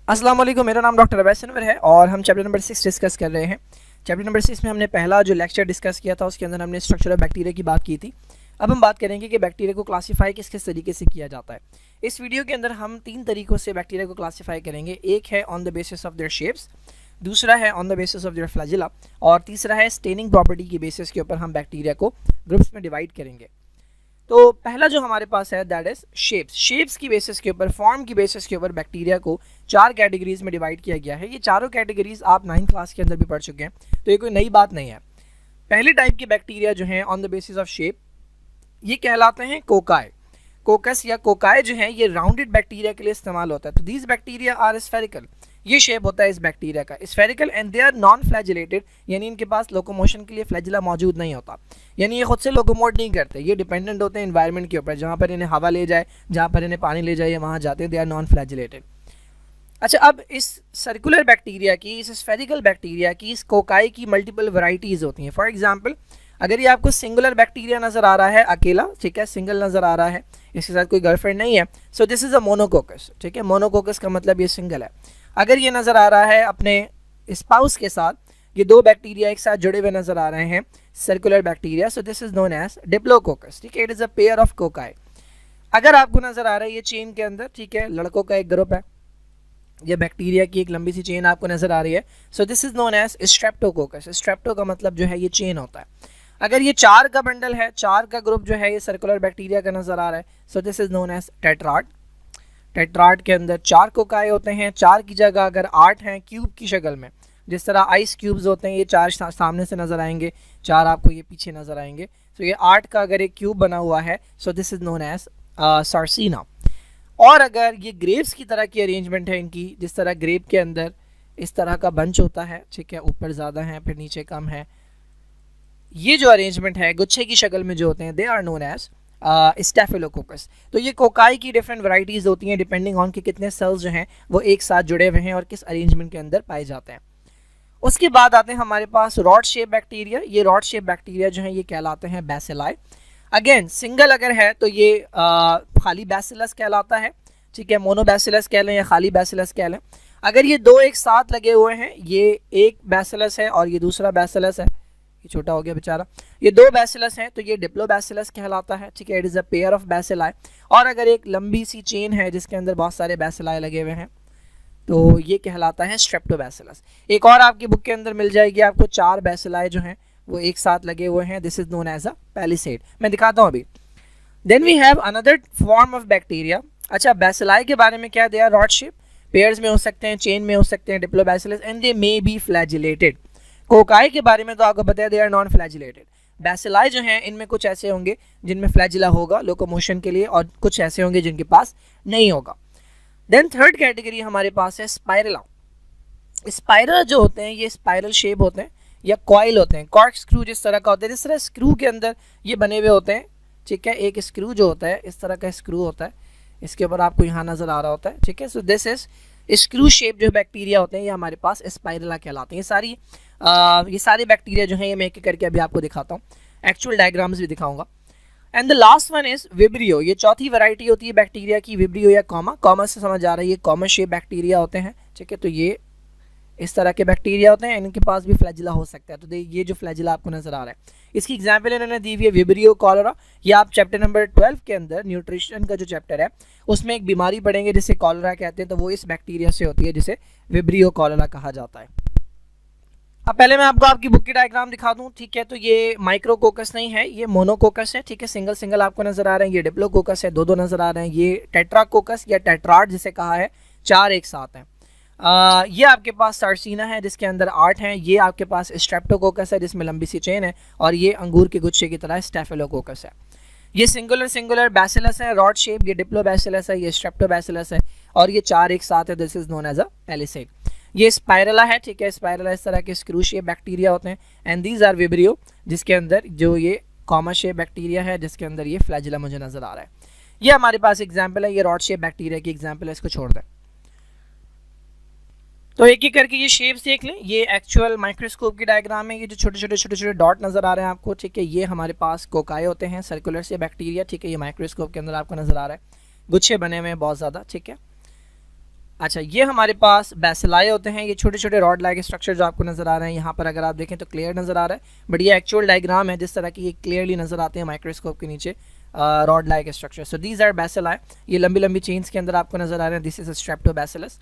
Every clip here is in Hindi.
अस्सलाम वालेकुम, मेरा नाम डॉक्टर अवैस अनवर है और हम चैप्टर नंबर 6 डिस्कस कर रहे हैं। चैप्टर नंबर 6 में हमने पहला जो लेक्चर डिस्कस किया था उसके अंदर हमने स्ट्रक्चर ऑफ बैक्टीरिया की बात की थी। अब हम बात करेंगे कि बैक्टीरिया को क्लासीफाई किस किस तरीके से किया जाता है। इस वीडियो के अंदर हम 3 तरीक़ों से बैक्टीरिया को क्लासीफाई करेंगे। एक है on the basis of their shapes, दूसरा है on the basis of their flagella और तीसरा है स्टेनिंग प्रॉपर्टी की बेसिस के ऊपर हम बैक्टीरिया को ग्रुप्स में डिवाइड करेंगे। तो पहला जो हमारे पास है दैट इज शेप्स। शेप्स की बेसिस के ऊपर, फॉर्म की बेसिस के ऊपर बैक्टीरिया को 4 कैटेगरीज में डिवाइड किया गया है। ये चारों कैटेगरीज आप 9th क्लास के अंदर भी पढ़ चुके हैं, तो ये कोई नई बात नहीं है। पहले टाइप के बैक्टीरिया जो हैं on the basis of shape, ये कहलाते हैं कोकाई। कोकस या कोकाई जो है ये राउंडेड बैक्टीरिया के लिए इस्तेमाल होता है। तो दीज बैक्टीरिया आर स्फेरिकल, ये शेप होता है इस बैक्टीरिया का spherical, and they are non flagellated, यानी इनके पास लोकोमोशन के लिए फ्लैजिला मौजूद नहीं होता, यानी ये खुद से लोकोमोट नहीं करते। ये डिपेंडेंट होते हैं एनवायरनमेंट के ऊपर, जहाँ पर इन्हें हवा ले जाए, जहाँ पर इन्हें पानी ले जाए, वहाँ जाते हैं। They are non flagellated. अच्छा, अब इस सर्कुलर बैक्टीरिया की, इस स्फेरिकल बैक्टीरिया की, इस कोकाई की मल्टीपल वैरायटीज होती हैं। फॉर एग्जांपल, अगर ये आपको सिंगुलर बैक्टीरिया नजर आ रहा है, अकेला, ठीक है, सिंगल नजर आ रहा है, इसके साथ कोई गर्लफ्रेंड नहीं है, so this is a monococcus. ठीक है, मोनोकोकस का मतलब ये सिंगल है। अगर ये नजर आ रहा है अपने स्पाउस के साथ, ये दो बैक्टीरिया एक साथ जुड़े हुए नजर आ रहे हैं, circular bacteria, so this is known as diplococcus. ठीक है, it is a pair of cocci. अगर आपको नजर आ रहा है ये चेन के अंदर, ठीक है, लड़कों का एक ग्रुप है, ये बैक्टीरिया की एक लंबी सी चेन आपको नजर आ रही है, so this is known as streptococcus. Strepto का मतलब जो है ये चेन होता है। अगर ये 4 का बंडल है, 4 का ग्रुप जो है ये सर्कुलर बैक्टीरिया का नजर आ रहा है, so this is known as tetrad. Tetrad के अंदर 4 कोकाई होते हैं। 4 की जगह अगर 8 हैं क्यूब की शक्ल में, जिस तरह आइस क्यूब्स होते हैं, ये 4 सामने से नजर आएंगे, 4 आपको ये पीछे नजर आएंगे। सो ये 8 का अगर एक क्यूब बना हुआ है, so this is known as sarcina. और अगर ये ग्रेप्स की तरह की अरेंजमेंट है इनकी, जिस तरह ग्रेप के अंदर इस तरह का बंच होता है, ठीक है, ऊपर ज़्यादा है फिर नीचे कम है, ये जो अरेंजमेंट है गुच्छे की शक्ल में जो होते हैं, they are known as staphylococcus. तो ये कोकाई की डिफरेंट वैरायटीज होती हैं डिपेंडिंग ऑन कि कितने सेल्स जो हैं वो एक साथ जुड़े हुए हैं और किस अरेंजमेंट के अंदर पाए जाते हैं। उसके बाद आते हैं हमारे पास रॉड शेप बैक्टीरिया। ये रॉड शेप बैक्टीरिया जो है ये कहलाते हैं बैसिलाई। अगेन सिंगल अगर है तो ये खाली बैसिलस कहलाता है, ठीक है, मोनोबैसिलस कह लें या खाली बैसिलस कह लें। अगर ये दो एक साथ लगे हुए हैं, ये एक बैसिलस है और ये दूसरा बैसिलस है, ये छोटा हो गया बेचारा, ये दो बैसिलस हैं, तो ये डिप्लोबैसिलस कहलाता है। ठीक है, it is a pair of bacilli. और अगर एक लंबी सी चेन है जिसके अंदर बहुत सारे बैसिलाई लगे हुए हैं, तो ये कहलाता है स्ट्रेप्टोबैसिलस। एक और आपकी बुक के अंदर मिल जाएगी आपको, 4 बैसिलाई जो हैं वो एक साथ लगे हुए हैं, this is known as a palisade. मैं दिखाता हूँ अभी। Then we have another form of bacteria. अच्छा, बैसिलाई के बारे में क्या दिया? रॉड शेप, पेयर्स में हो सकते हैं, चेन में हो सकते हैं, diplobacillus, and they may be flagellated. Cocci के बारे में तो आपको पता है they are non flagellated. Bacilli जो हैं इनमें कुछ ऐसे होंगे जिनमें फ्लैजिला होगा लोकोमोशन के लिए, और कुछ ऐसे होंगे जिनके पास नहीं होगा। देन थर्ड कैटेगरी हमारे पास है स्पाइरला। स्पाइरल जो होते हैं ये स्पाइरल शेप होते हैं या कॉइल होते हैं, कॉर्क स्क्रू जिस तरह का होता है, जिस तरह स्क्रू के अंदर ये बने हुए होते हैं। ठीक है, एक स्क्रू जो होता है इस तरह का स्क्रू होता है, इसके ऊपर आपको यहाँ नजर आ रहा होता है। ठीक है, so this is screw shape जो बैक्टीरिया होते हैं ये हमारे पास स्पाइरला कहलाते हैं। ये सारे बैक्टीरिया जो हैं ये मैं एक करके अभी आपको दिखाता हूँ, एक्चुअल डायग्राम्स भी दिखाऊंगा। And the last one is vibrio. ये चौथी वैरायटी होती है बैक्टीरिया की, विब्रियो या कॉमा से समझ आ रहा है, ये कॉमन शेप बैक्टीरिया होते हैं। ठीक है, तो ये इस तरह के बैक्टीरिया होते हैं, इनके पास भी फ्लैजिला हो सकता है। तो ये जो फ्लैजिला आपको नजर आ रहा है, इसकी एग्जाम्पल इन्होंने दी हुई है विब्रियो कॉलरा। ये आप चैप्टर नंबर 12 के अंदर न्यूट्रिशन का जो चैप्टर है उसमें एक बीमारी पढ़ेंगे जिसे कॉलरा कहते हैं, तो वो इस बैक्टीरिया से होती है जिसे विब्रियो कॉलरा कहा जाता है। अब पहले मैं आपको आपकी बुक की डायग्राम दिखा दूं। ठीक है, तो ये माइक्रोकोकस नहीं है, ये मोनोकोकस है। ठीक है, सिंगल सिंगल आपको नजर आ रहे हैं। ये डिप्लोकोकस है, दो नजर आ रहे हैं। ये टेट्राकोकस या टेट्राड जिसे कहा है, 4 एक साथ हैं। ये आपके पास सार्सिना है जिसके अंदर 8 हैं। ये आपके पास स्ट्रेप्टोकोकस है जिसमें लंबी सी चेन है, और ये अंगूर के गुच्छे की तरह स्टेफिलोकोकस है। ये सिंगुलर बैसिलस है, रॉड शेप, ये डिप्लोबैसिलस है, ये स्ट्रेप्टोबैसिलस है, और ये 4 एक साथ है, this is known as a palisade. ये स्पाइरला है। ठीक है, स्पाइरला इस तरह के स्क्रू शेप बैक्टीरिया होते हैं। एंड दीज आर विब्रियो, जिसके अंदर जो ये कॉमा शेप बैक्टीरिया है जिसके अंदर ये फ्लैजिला मुझे नजर आ रहा है। ये हमारे पास एग्जाम्पल है, ये रॉड शेप बैक्टीरिया की एग्जाम्पल है, इसको छोड़ दें। तो एक एक करके ये शेप्स देख लें। ये एक्चुअल माइक्रोस्कोप की डायग्राम है। ये जो छोटे छोटे डॉट नजर आ रहे हैं आपको, ठीक है, ये हमारे पास कोकाई होते हैं, सर्कुलर से बैक्टीरिया। ठीक है, ये माइक्रोस्कोप के अंदर आपको नजर आ रहा है, गुच्छे बने हुए हैं बहुत ज़्यादा। ठीक है, अच्छा, ये हमारे पास बैसिलाई होते हैं, ये छोटे छोटे रॉड लाइक स्ट्रक्चर जो आपको नजर आ रहे हैं यहाँ पर, अगर आप देखें तो क्लियर नजर आ रहा है, बट ये एक्चुअल डायग्राम है जिस तरह की ये क्लियरली नजर आते हैं माइक्रोस्कोप के नीचे rod like structure. So these are bacilli, ये लंबी लंबी चेन्स के अंदर आपको नजर आ रहे हैं। This is streptobacillus.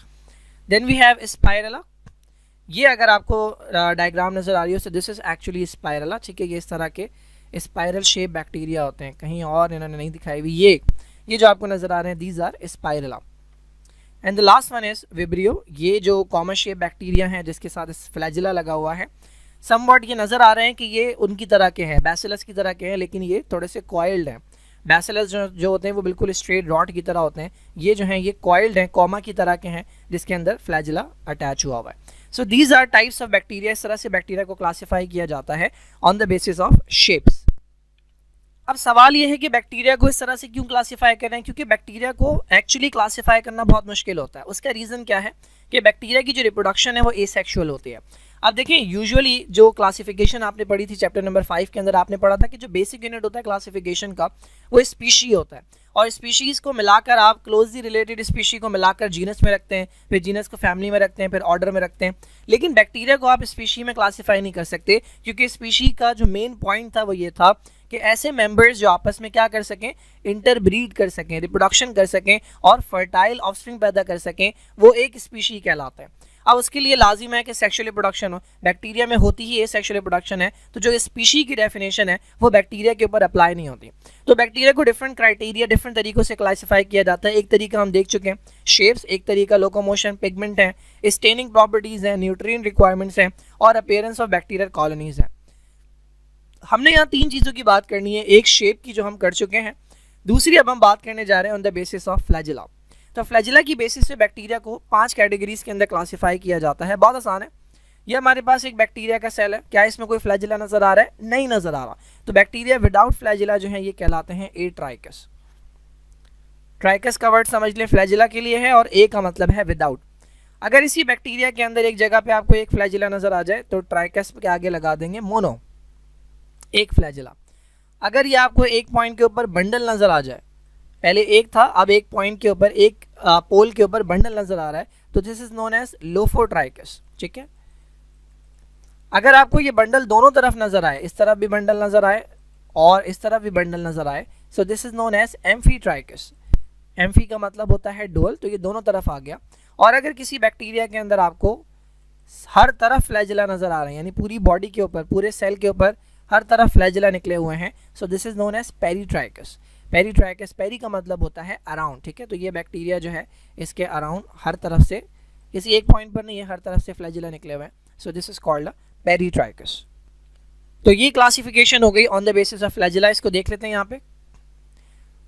Then we have spirilla, ये अगर आपको डायग्राम नजर आ रही हो तो दिस इज एक्चुअली स्पाइरला, ठीक है। ये इस तरह के स्पाइरल शेप बैक्टीरिया होते हैं, कहीं और इन्होंने नहीं दिखाई हुई। ये जो आपको नजर आ रहे हैं these are spirilla. And the last one is vibrio, ये जो कॉमन शेप बैक्टीरिया हैं जिसके साथ फ्लैजिला लगा हुआ है। समवॉट ये नज़र आ रहे हैं कि ये उनकी तरह के हैं, बैसिलस की तरह के हैं, लेकिन ये थोड़े से कॉइल्ड हैं। बैसिलस जो होते हैं वो बिल्कुल स्ट्रेट रॉड की तरह होते हैं, ये जो हैं ये कॉइल्ड हैं, कॉमा की तरह के हैं जिसके अंदर फ्लैजिला अटैच हुआ हुआ है। So these are types of bacteria, इस तरह से बैक्टीरिया को क्लासीफाई किया जाता है on the basis of shapes. अब सवाल ये है कि बैक्टीरिया को इस तरह से क्यों क्लासिफाई कर रहे हैं, क्योंकि बैक्टीरिया को एक्चुअली क्लासिफाई करना बहुत मुश्किल होता है। उसका रीज़न क्या है कि बैक्टीरिया की जो रिप्रोडक्शन है वो एसेक्सुअल होती है। अब देखिए, यूजुअली जो क्लासिफिकेशन आपने पढ़ी थी चैप्टर नंबर 5 के अंदर, आपने पढ़ा था कि जो बेसिक यूनिट होता है क्लासिफिकेशन का वो स्पीशी होता है, और स्पीशीज़ को मिलाकर आप क्लोजली रिलेटेड स्पीशी को मिलाकर जीनस में रखते हैं, फिर जीनस को फैमिली में रखते हैं, फिर ऑर्डर में रखते हैं। लेकिन बैक्टीरिया को आप स्पीशी में क्लासीफाई नहीं कर सकते, क्योंकि स्पीशी का जो मेन पॉइंट था वो ये था कि ऐसे मेंबर्स जो आपस में क्या कर सकें, इंटरब्रीड कर सकें, रिप्रोडक्शन कर सकें और फर्टाइल ऑफस्प्रिंग पैदा कर सकें, वो एक स्पीशी कहलाता है। अब उसके लिए लाजिम है कि सेक्सुअल रिप्रोडक्शन हो, बैक्टीरिया में होती ही ये सेक्सुअल रिप्रोडक्शन है, तो जो स्पीशी की डेफिनेशन है वो बैक्टीरिया के ऊपर अप्लाई नहीं होती। तो बैक्टीरिया को डिफरेंट क्राइटेरिया, डिफरेंट तरीकों से क्लासीफाई किया जाता है। एक तरीका हम देख चुके हैं शेप्स, एक तरीका लोकोमोशन, पिगमेंट है, स्टेनिंग प्रॉपर्टीज़ हैं, न्यूट्रिएंट रिक्वायरमेंट्स हैं, और अपीयरेंस ऑफ बैक्टीरियल कॉलोनीज है। हमने यहाँ 3 चीज़ों की बात करनी है, एक शेप की जो हम कर चुके हैं, दूसरी अब हम बात करने जा रहे हैं on the basis of flagella. तो फ्लैजिला की बेसिस पे बैक्टीरिया को 5 कैटेगरीज के अंदर क्लासीफाई किया जाता है। बहुत आसान है, ये हमारे पास एक बैक्टीरिया का सेल है, क्या इसमें कोई फ्लैजिला नजर आ रहा है? नहीं नजर आ रहा। तो बैक्टीरिया विदाउट फ्लैजिला जो है ये कहलाते हैं एट्राइकस। ट्राइकस का वर्ड समझ लें, फ्लैजिला के लिए है और ए का मतलब है विदाउट। अगर इसी बैक्टीरिया के अंदर एक जगह पे आपको एक फ्लैजिला नजर आ जाए तो ट्राइकस के आगे लगा देंगे मोनो, एक फ्लैजिला। अगर ये आपको एक पॉइंट के ऊपर बंडल नजर आ जाए, पहले एक था अब एक पॉइंट के ऊपर, एक पोल के ऊपर बंडल नजर आ रहा है, तो this is known as lophotrichous, ठीक है। अगर आपको ये बंडल दोनों तरफ नजर आए, इस तरफ भी बंडल नजर आए और इस तरफ भी बंडल नजर आए, so this is known as amphitrichous. Amphi का मतलब होता है डोल, तो ये दोनों तरफ आ गया। और अगर किसी बैक्टीरिया के अंदर आपको हर तरफ फ्लैजिला नजर आ रहे हैं, यानी पूरी बॉडी के ऊपर, पूरे सेल के ऊपर हर तरफ फ्लैजिला निकले हुए हैं, so this is known as peritrichous. Peritrichous, peri का मतलब होता है अराउंड, ठीक है। तो ये बैक्टीरिया जो है इसके अराउंड हर तरफ से, किसी एक पॉइंट पर नहीं है, हर तरफ से फ्लैजिला निकले हुए हैं, so this is called peritrichous. तो ये क्लासिफिकेशन हो गई on the basis of flagella. इसको देख लेते हैं यहाँ पे।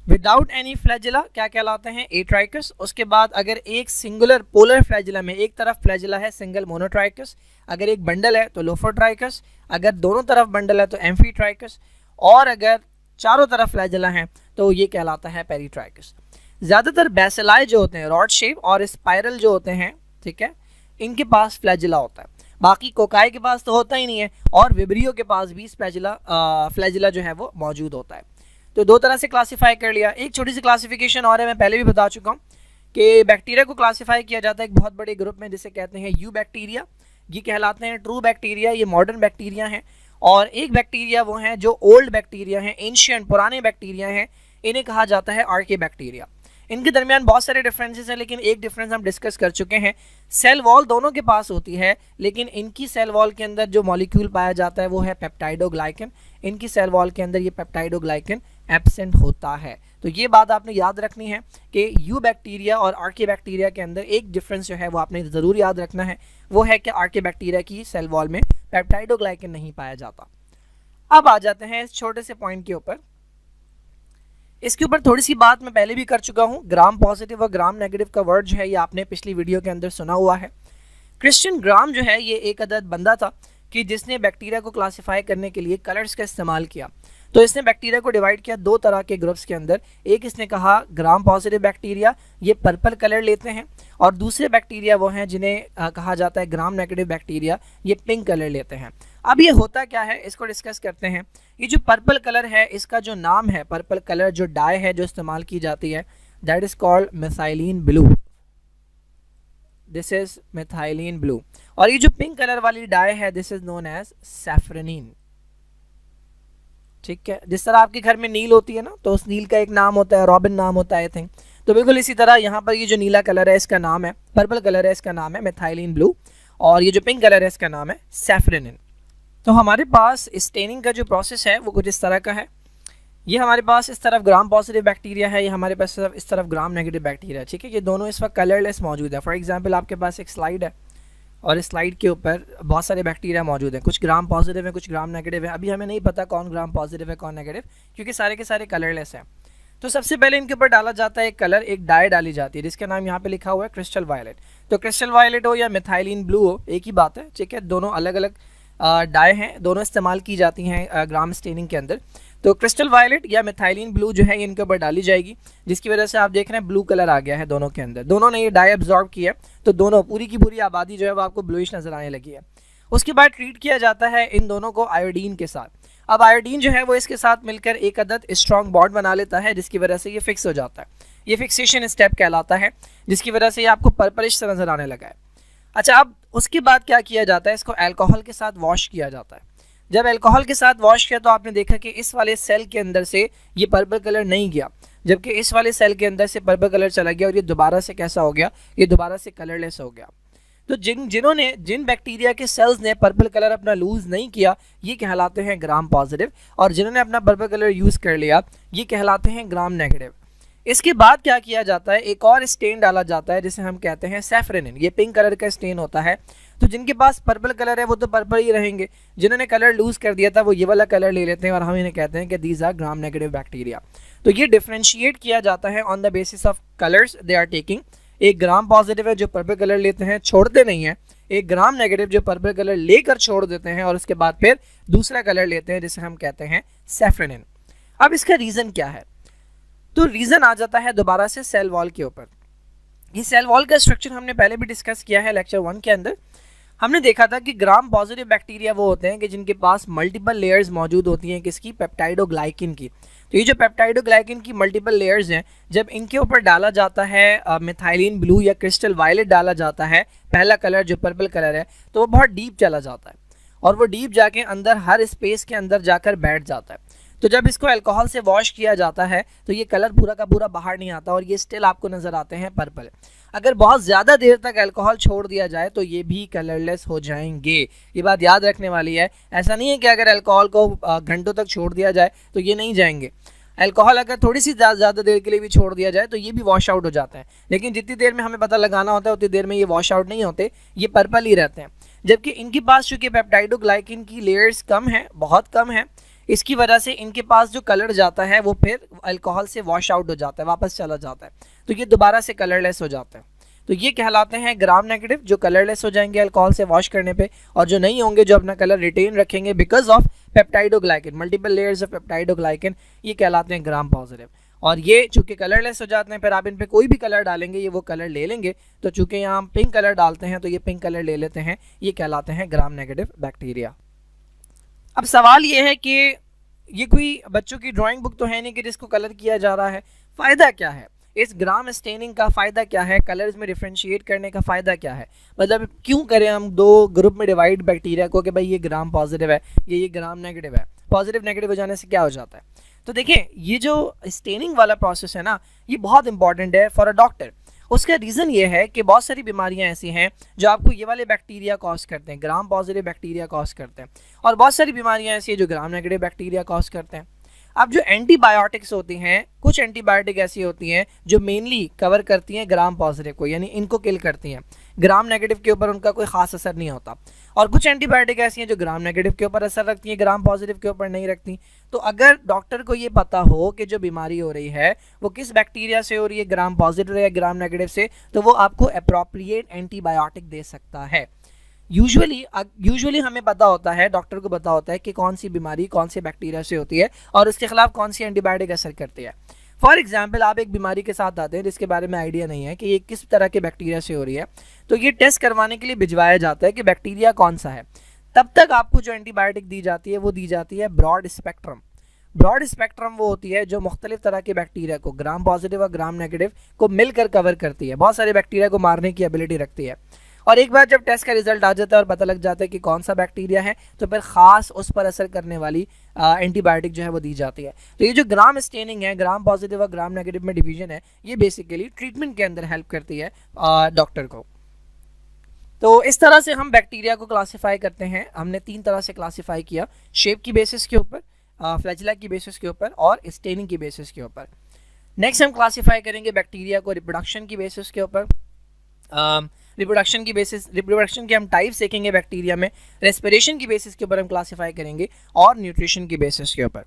विदाउट एनी फ्लैजिला क्या कहलाते हैं? एट्राइकस। उसके बाद अगर एक सिंगुलर पोलर फ्लैजिला में एक तरफ फ्लैजिला है, सिंगल मोनोट्राइकस। अगर एक बंडल है तो लोफोट्राइकस। अगर दोनों तरफ बंडल है तो एम्फीट्राइकस। और अगर चारों तरफ फ्लैजिला हैं तो ये कहलाता है पेरीट्राइकस। ज़्यादातर बैसिलाई जो होते हैं रॉड शेप और स्पाइरल जो होते हैं, ठीक है, इनके पास फ्लैजिला होता है। बाकी कोकाई के पास तो होता ही नहीं है, और विब्रियो के पास भी फ्लैजिला जो है वो मौजूद होता है। तो दो तरह से क्लासीफाई कर लिया। एक छोटी सी क्लासिफिकेशन और है, मैं पहले भी बता चुका हूँ कि बैक्टीरिया को क्लासीफाई किया जाता है एक बहुत बड़े ग्रुप में जिसे कहते हैं यू बैक्टीरिया। ये कहलाते हैं ट्रू बैक्टीरिया, ये मॉडर्न बैक्टीरिया हैं। और एक बैक्टीरिया वो हैं जो ओल्ड बैक्टीरिया हैं, एंशिएंट पुराने बैक्टीरिया हैं, इन्हें कहा जाता है आर्के बैक्टीरिया। इनके दरमियान बहुत सारे डिफरेंसेस हैं, लेकिन एक डिफरेंस हम डिस्कस कर चुके हैं। सेल वॉल दोनों के पास होती है, लेकिन इनकी सेल वॉल के अंदर जो मॉलिक्यूल पाया जाता है वो है पेप्टाइडोग्लाइकन। इनकी सेल वॉल के अंदर ये पेप्टाइडोग्लाइकन एब्सेंट होता है। तो ये बात आपने याद रखनी है कि यू बैक्टीरिया और आर्के बैक्टीरिया के अंदर एक डिफरेंस जो है वो आपने ज़रूर याद रखना है, वो है कि आर्के बैक्टीरिया की सेल वॉल में पेप्टाइडोग्लाइकन नहीं पाया जाता। अब आ जाते हैं इस छोटे से पॉइंट के ऊपर। इसके ऊपर थोड़ी सी बात मैं पहले भी कर चुका हूँ। ग्राम पॉजिटिव और ग्राम नेगेटिव का वर्ड जो है ये आपने पिछली वीडियो के अंदर सुना हुआ है। क्रिश्चियन ग्राम जो है ये एक अदद बंदा था कि जिसने बैक्टीरिया को क्लासिफाई करने के लिए कलर्स का इस्तेमाल किया। तो इसने बैक्टीरिया को डिवाइड किया दो तरह के ग्रुप्स के अंदर। एक इसने कहा ग्राम पॉजिटिव बैक्टीरिया, ये पर्पल कलर लेते हैं, और दूसरे बैक्टीरिया वो हैं जिन्हें कहा जाता है ग्राम नेगेटिव बैक्टीरिया, ये पिंक कलर लेते हैं। अब ये होता क्या है इसको डिस्कस करते हैं। ये जो पर्पल कलर है इसका जो नाम है, पर्पल कलर जो डाई है जो इस्तेमाल की जाती है, that is called methylene blue. This is methylene blue. और ये जो पिंक कलर वाली डाई है दिस इज नोन एज सैफरनिन। ठीक है, जिस तरह आपके घर में नील होती है ना, तो उस नील का एक नाम होता है, रॉबिन नाम होता है आई थिंक। तो बिल्कुल इसी तरह यहाँ पर ये जो नीला कलर है इसका नाम है, पर्पल कलर है इसका नाम है मिथाइलिन ब्लू, और ये जो पिंक कलर है इसका नाम है सैफरनिन। तो हमारे पास स्टेनिंग का जो प्रोसेस है वो कुछ इस तरह का है। ये हमारे पास इस तरफ ग्राम पॉजिटिव बैक्टीरिया है, ये हमारे पास इस तरफ ग्राम नेगेटिव बैक्टीरिया है। ठीक है, ये दोनों इस वक्त कलरलेस मौजूद है। फॉर एग्जांपल आपके पास एक स्लाइड है और इस स्लाइड के ऊपर बहुत सारे बैक्टीरिया मौजूद हैं, कुछ ग्राम पॉजिटिव है कुछ ग्राम नेगेटिव है। अभी हमें नहीं पता कौन ग्राम पॉजिटिव है कौन नेगेटिव, क्योंकि सारे के सारे कलरलेस हैं। तो सबसे पहले इनके ऊपर डाला जाता है एक कलर, एक डाई डाली जाती है जिसका नाम यहाँ पे लिखा हुआ है क्रिस्टल वायलेट। तो क्रिस्टल वायलेट हो या मिथाइलिन ब्लू हो, एक ही बात है। ठीक है, दोनों अलग अलग डाई हैं, दोनों इस्तेमाल की जाती हैं ग्राम स्टेनिंग के अंदर। तो क्रिस्टल वायलेट या मिथाइलिन ब्लू जो है इनके ऊपर डाली जाएगी, जिसकी वजह से आप देख रहे हैं ब्लू कलर आ गया है दोनों के अंदर। दोनों ने ये डाई एब्जॉर्ब किया है, तो दोनों पूरी की पूरी आबादी जो है वो आपको ब्लूइश नजर आने लगी है। उसके बाद ट्रीट किया जाता है इन दोनों को आयोडीन के साथ। अब आयोडीन जो है वो इसके साथ मिलकर एक अदद स्ट्रॉन्ग बॉन्ड बना लेता है, जिसकी वजह से ये फिक्स हो जाता है। ये फिक्सेशन स्टेप कहलाता है, जिसकी वजह से ये आपको पर्पलिश से नजर आने लगा है। अच्छा, अब उसके बाद क्या किया जाता है, इसको अल्कोहल के साथ वॉश किया जाता है। जब अल्कोहल के साथ वॉश किया तो आपने देखा कि इस वाले सेल के अंदर से ये पर्पल कलर नहीं गया, जबकि इस वाले सेल के अंदर से पर्पल कलर चला गया और ये दोबारा से कैसा हो गया, ये दोबारा से कलरलेस हो गया। तो जिन बैक्टीरिया के सेल्स ने पर्पल कलर अपना लूज नहीं किया ये कहलाते हैं ग्राम पॉजिटिव, और जिन्होंने अपना पर्पल कलर यूज कर लिया ये कहलाते हैं ग्राम नेगेटिव। इसके बाद क्या किया जाता है, एक और स्टेन डाला जाता है जिसे हम कहते हैं सैफरनिन। ये पिंक कलर का स्टेन होता है। तो जिनके पास पर्पल कलर है वो तो पर्पल ही रहेंगे, जिन्होंने कलर लूज कर दिया था वो ये वाला कलर ले लेते हैं और हम इन्हें कहते हैं कि these are gram negative bacteria. तो ये डिफ्रेंशिएट किया जाता है on the basis of colours they are taking. एक ग्राम पॉजिटिव है जो पर्पल कलर लेते हैं, छोड़ते नहीं है। एक ग्राम नेगेटिव जो पर्पल कलर लेकर छोड़ देते हैं और उसके बाद फिर दूसरा कलर लेते हैं जिसे हम कहते हैं सैफरनिन। अब इसका रीजन क्या है, तो रीजन आ जाता है दोबारा से सेल वॉल के ऊपर। ये सेल वॉल का स्ट्रक्चर हमने पहले भी डिस्कस किया है लेक्चर 1 के अंदर। हमने देखा था कि ग्राम पॉजिटिव बैक्टीरिया वो होते हैं कि जिनके पास मल्टीपल लेयर्स मौजूद होती हैं, किसकी, पेप्टाइडोग्लाइकिन की। तो ये जो पेप्टाइडोग्लाइकिन की मल्टीपल लेयर्स हैं, जब इनके ऊपर डाला जाता है मिथाइलिन ब्लू या क्रिस्टल वायलेट डाला जाता है, पहला कलर जो पर्पल कलर है, तो वो बहुत डीप चला जाता है और वो डीप जाके अंदर हर स्पेस के अंदर जाकर बैठ जाता है। तो जब इसको अल्कोहल से वॉश किया जाता है तो ये कलर पूरा का पूरा बाहर नहीं आता और ये स्टिल आपको नजर आते हैं पर्पल। अगर बहुत ज़्यादा देर तक अल्कोहल छोड़ दिया जाए तो ये भी कलरलेस हो जाएंगे। ये बात याद रखने वाली है। ऐसा नहीं है कि अगर अल्कोहल को घंटों तक छोड़ दिया जाए तो ये नहीं जाएंगे। अल्कोहल अगर थोड़ी सी ज़्यादा देर के लिए भी छोड़ दिया जाए तो ये भी वॉश आउट हो जाता है, लेकिन जितनी देर में हमें पता लगाना होता है उतनी देर में ये वॉश आउट नहीं होते, ये पर्पल ही रहते हैं। जबकि इनके पास चूँकि पेप्टाइडोग्लाइकिन की लेयर्स कम है, बहुत कम है, इसकी वजह से इनके पास जो कलर जाता है वो फिर अल्कोहल से वॉश आउट हो जाता है, वापस चला जाता है, तो ये दोबारा से कलरलेस हो जाता है। तो ये कहलाते हैं ग्राम नेगेटिव, जो कलरलेस हो जाएंगे अल्कोहल से वॉश करने पे, और जो नहीं होंगे, जो अपना कलर रिटेन रखेंगे because of पेप्टाइडोग्लाइकिन, multiple layers of पेप्टाइडोग्लाइकिन, ये कहलाते हैं ग्राम पॉजिटिव। और ये चूंकि कलरलेस हो जाते हैं, फिर आप इन पे कोई भी कलर डालेंगे ये वो कलर ले लेंगे। तो चूंकि यहाँ हम पिंक कलर डालते हैं तो ये पिंक कलर ले लेते हैं, ये कहलाते हैं ग्राम नेगेटिव बैक्टीरिया। अब सवाल ये है कि ये कोई बच्चों की ड्राइंग बुक तो है नहीं कि जिसको कलर किया जा रहा है, फ़ायदा क्या है इस ग्राम स्टेनिंग का, फ़ायदा क्या है कलर्स में डिफ्रेंशिएट करने का, फ़ायदा क्या है, मतलब क्यों करें हम दो ग्रुप में डिवाइड बैक्टीरिया को कि भाई ये ग्राम पॉजिटिव है, ये ग्राम नेगेटिव है। पॉजिटिव नेगेटिव हो जाने से क्या हो जाता है, तो देखिए ये जो स्टेनिंग वाला प्रोसेस है ना, ये बहुत इंपॉर्टेंट है फॉर अ डॉक्टर। उसका रीज़न ये है कि बहुत सारी बीमारियां ऐसी हैं जो आपको ये वाले बैक्टीरिया कॉज करते हैं, ग्राम पॉजिटिव बैक्टीरिया कॉज करते हैं, और बहुत सारी बीमारियां ऐसी हैं जो ग्राम नेगेटिव बैक्टीरिया कॉज करते हैं। अब जो एंटीबायोटिक्स होती हैं, कुछ एंटीबायोटिक ऐसी होती हैं जो मेनली कवर करती हैं ग्राम पॉजिटिव को, यानी इनको किल करती हैं, ग्राम नेगेटिव के ऊपर उनका कोई खास असर नहीं होता। और कुछ एंटीबायोटिक ऐसी हैं जो ग्राम नेगेटिव के ऊपर असर रखती हैं, ग्राम पॉजिटिव के ऊपर नहीं रखती। तो अगर डॉक्टर को ये पता हो कि जो बीमारी हो रही है वो किस बैक्टीरिया से हो रही है, ग्राम पॉजिटिव या ग्राम नेगेटिव से, तो वो आपको अप्रोप्रिएट एंटीबायोटिक दे सकता है। यूजुअली हमें पता होता है, डॉक्टर को पता होता है कि कौन सी बीमारी कौन से बैक्टीरिया से होती है और उसके खिलाफ कौन सी एंटीबायोटिक असर करती है। फॉर एग्जाम्पल, आप एक बीमारी के साथ आते हैं जिसके बारे में आइडिया नहीं है कि ये किस तरह के बैक्टीरिया से हो रही है, तो ये टेस्ट करवाने के लिए भिजवाया जाता है कि बैक्टीरिया कौन सा है। तब तक आपको जो एंटीबायोटिक दी जाती है वो दी जाती है ब्रॉड स्पेक्ट्रम। ब्रॉड स्पेक्ट्रम वो होती है जो मुख्तलिफ तरह के बैक्टीरिया को, ग्राम पॉजिटिव और ग्राम नेगेटिव को मिलकर कवर करती है, बहुत सारे बैक्टीरिया को मारने की एबिलिटी रखती है। और एक बार जब टेस्ट का रिजल्ट आ जाता है और पता लग जाता है कि कौन सा बैक्टीरिया है, तो फिर खास उस पर असर करने वाली एंटीबायोटिक जो है वो दी जाती है। तो ये जो ग्राम स्टेनिंग है, ग्राम पॉजिटिव और ग्राम नेगेटिव में डिवीजन है, ये बेसिकली ट्रीटमेंट के अंदर हेल्प करती है डॉक्टर को। तो इस तरह से हम बैक्टीरिया को क्लासीफाई करते हैं। हमने 3 तरह से क्लासीफाई किया, शेप की बेसिस के ऊपर, फ्लैजिला की बेसिस के ऊपर और स्टेनिंग की बेसिस के ऊपर। नेक्स्ट हम क्लासीफाई करेंगे बैक्टीरिया को रिप्रोडक्शन की बेसिस के ऊपर। रिप्रोडक्शन के हम टाइप्स देखेंगे बैक्टीरिया में, रेस्पिरेशन की बेसिस के ऊपर हम क्लासीफाई करेंगे और न्यूट्रिशन की बेसिस के ऊपर।